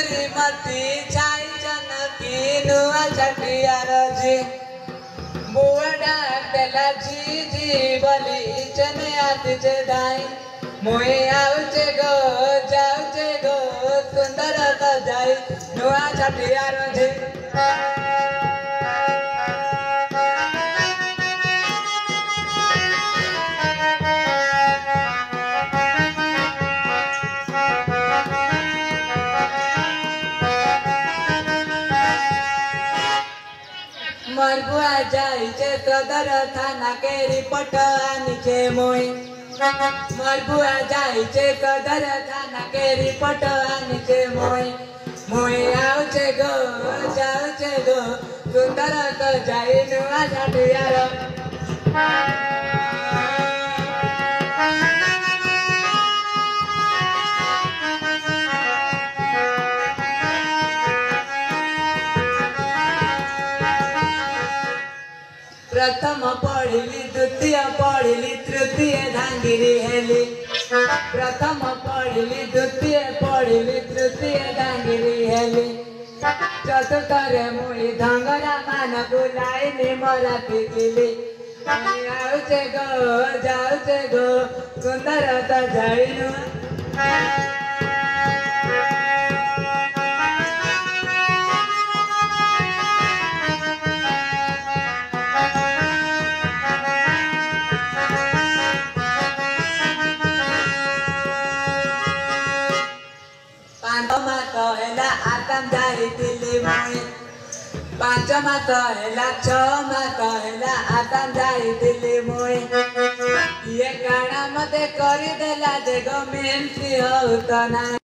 श्रीमती छाई जनकी नुआ छठियार जी बुआ डाक देला जी जी बोली चने आती जे दाई मुई आउचे गो जाउचे गो सुंदर तो जाई नुआ छठियार जी मोर बुआ जाइछे सदर थाना के रिपोर्ट आनिछे मोई मोर बुआ जाइछे सदर थाना के रिपोर्ट आनिछे मोई मोई आउछे गो जाउछे गो सुंदर तो जाई नुआ छठियार प्रथम पढ़िली द्वितीय पढ़िली तृतीय धांगिरी हेली प्रथम पढ़िली द्वितीय पढ़िली तृतीय धांगिरी हेली चतुर्थ रे मुई धंगरा मान बुलाई मोरा पिकिली आउचे गो जाउचे गो सुंदर तो जाइनु कहला आतम जाई दिल्ली मुई पांचमा कहला छमा कहला आतम जाई दिल्ली मुई ये गाना मते करी देला जे गो मेन सी होता ना।